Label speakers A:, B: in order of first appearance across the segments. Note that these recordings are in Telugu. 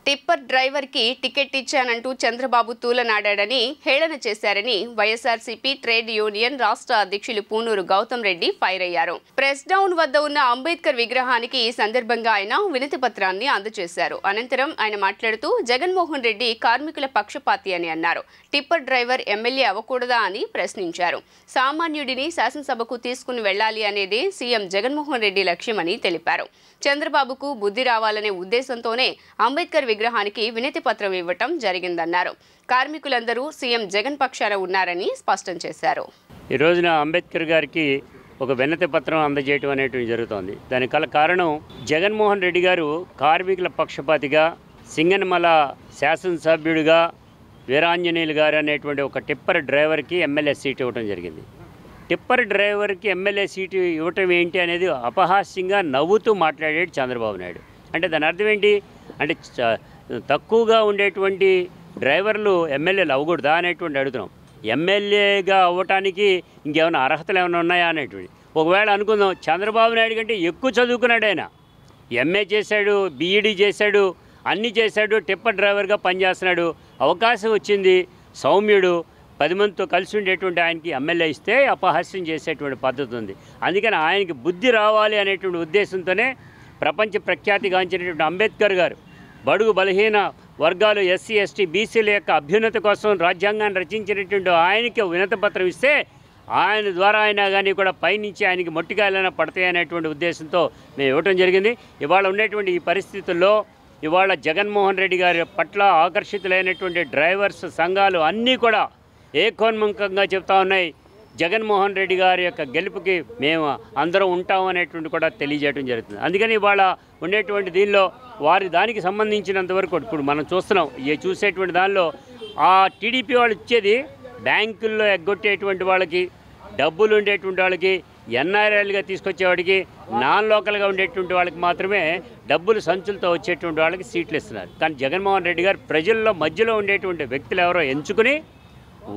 A: టిప్పర్ డ్రైవర్ కి టికెట్ ఇచ్చానంటూ చంద్రబాబు తూలనాడాడని హేళన చేశారని వైఎస్ఆర్సీపీ ట్రేడ్ యూనియన్ రాష్ట్ర అధ్యక్షులు పూనూరు గౌతమ్ రెడ్డి ఫైర్ అయ్యారు. ప్రెస్ డౌన్ వద్ద ఉన్న అంబేద్కర్ విగ్రహానికి ఈ సందర్భంగా ఆయన వినతి పత్రాన్ని అందజేశారు. అనంతరం ఆయన మాట్లాడుతూ జగన్మోహన్ రెడ్డి కార్మికుల పక్షపాతి అని అన్నారు. టిప్పర్ డ్రైవర్ ఎమ్మెల్యే అవ్వకూడదా అని ప్రశ్నించారు. సామాన్యుడిని శాసనసభకు తీసుకుని వెళ్లాలి అనేదే సీఎం జగన్మోహన్ రెడ్డి లక్ష్యమని తెలిపారు. చంద్రబాబుకు బుద్ధి రావాలనే ఉద్దేశంతోనే అంబేద్కర్ విగ్రహానికి వినతి పత్రం ఇవ్వటం జరిగిందన్నారు. కార్మికులందరూ సీఎం జగన్ పక్షాన ఉన్నారని స్పష్టం చేశారు.
B: ఈ రోజున అంబేద్కర్ గారికి ఒక వినతి పత్రం అందజేయడం అనేటువంటి జరుగుతోంది. దానికి కారణం జగన్మోహన్ రెడ్డి గారు కార్మికుల పక్షపాతిగా, సింగనమల శాసనసభ్యుడిగా వీరాంజనేయులు గారు అనేటువంటి ఒక టిప్పర్ డ్రైవర్కి ఎమ్మెల్యే సీట్ ఇవ్వడం జరిగింది. టిప్పర్ డ్రైవర్కి ఎమ్మెల్యే సీటు ఇవ్వటం ఏంటి అనేది అపహాస్యంగా నవ్వుతూ మాట్లాడాడు చంద్రబాబు నాయుడు. అంటే దాని అర్థం ఏంటి అంటే తక్కువగా ఉండేటువంటి డ్రైవర్లు ఎమ్మెల్యేలు అవ్వకూడదా అనేటువంటి అడుగుతున్నాం. ఎమ్మెల్యేగా అవ్వటానికి ఇంకేమైనా అర్హతలు ఏమైనా ఉన్నాయా అనేటువంటి. ఒకవేళ అనుకుందాం చంద్రబాబు నాయుడు కంటే ఎక్కువ చదువుకున్నాడు ఆయన. ఎంఏ చేశాడు, బీఈడీ చేశాడు, అన్నీ చేశాడు, టిప్పర్ డ్రైవర్గా పనిచేస్తున్నాడు. అవకాశం వచ్చింది, సౌమ్యుడు, 10 మందితో కలిసి ఉండేటువంటి ఆయనకి ఎమ్మెల్యే ఇస్తే అపహాస్యం చేసేటువంటి పద్ధతి ఉంది. అందుకని ఆయనకి బుద్ధి రావాలి అనేటువంటి ఉద్దేశంతోనే ప్రపంచ ప్రఖ్యాతిగాంచినటువంటి అంబేద్కర్ గారు బడుగు బలహీన వర్గాలు, ఎస్సీ ఎస్టీ బీసీల యొక్క అభ్యున్నతి కోసం రాజ్యాంగాన్ని రచించినటువంటి ఆయనకి వినతి పత్రం ఇస్తే ఆయన ద్వారా అయినా కానీ కూడా పైనుంచి ఆయనకి మొట్టికాయలైనా పడతాయి అనేటువంటి ఉద్దేశంతో మేము ఇవ్వటం జరిగింది. ఇవాళ ఉండేటువంటి ఈ పరిస్థితుల్లో ఇవాళ జగన్మోహన్ రెడ్డి గారి పట్ల ఆకర్షితులైనటువంటి డ్రైవర్స్ సంఘాలు అన్నీ కూడా ఏకోన్ముఖంగా చెప్తా ఉన్నాయి. జగన్మోహన్ రెడ్డి గారి యొక్క గెలుపుకి మేము అందరం ఉంటాం అనేటువంటి కూడా తెలియజేయడం జరుగుతుంది. అందుకని ఇవాళ ఉండేటువంటి దీనిలో దానికి సంబంధించినంత వరకు ఇప్పుడు మనం చూస్తున్నాం. చూసేటువంటి దానిలో ఆ టీడీపీ వాళ్ళు ఇచ్చేది బ్యాంకుల్లో ఎగ్గొట్టేటువంటి వాళ్ళకి, డబ్బులు ఉండేటువంటి వాళ్ళకి, ఎన్ఆర్ఐలుగా తీసుకొచ్చేవాడికి, నాన్ లోకల్గా ఉండేటువంటి వాళ్ళకి మాత్రమే డబ్బులు సంచులతో వచ్చేటువంటి వాళ్ళకి సీట్లు ఇస్తున్నారు. కానీ జగన్మోహన్ రెడ్డి గారు ప్రజల్లో మధ్యలో ఉండేటువంటి వ్యక్తులు ఎవరో ఎంచుకుని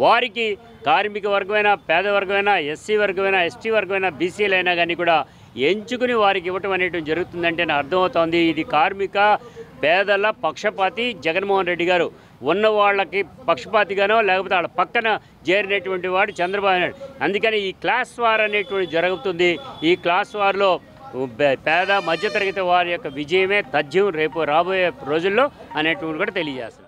B: వారికి కార్మిక వర్గమైనా, పేద వర్గమైనా, ఎస్సీ వర్గమైనా, ఎస్టీ వర్గమైనా, బీసీలు అయినా కానీ కూడా ఎంచుకుని వారికి ఇవ్వటం అనేటువంటి జరుగుతుందంటే నాకు అర్థమవుతోంది. ఇది కార్మిక పేదల పక్షపాతి జగన్మోహన్ రెడ్డి గారు. ఉన్న వాళ్ళకి పక్షపాతిగానో లేకపోతే వాళ్ళ పక్కన చేరినటువంటి వాడు చంద్రబాబు నాయుడు. అందుకని ఈ క్లాస్ వార్ అనేటువంటి జరుగుతుంది. ఈ క్లాస్ వార్లో పేద మధ్యతరగతి వారి యొక్క విజయమే తథ్యం రేపు రాబోయే రోజుల్లో అనేటువంటి కూడా తెలియజేస్తున్నాం.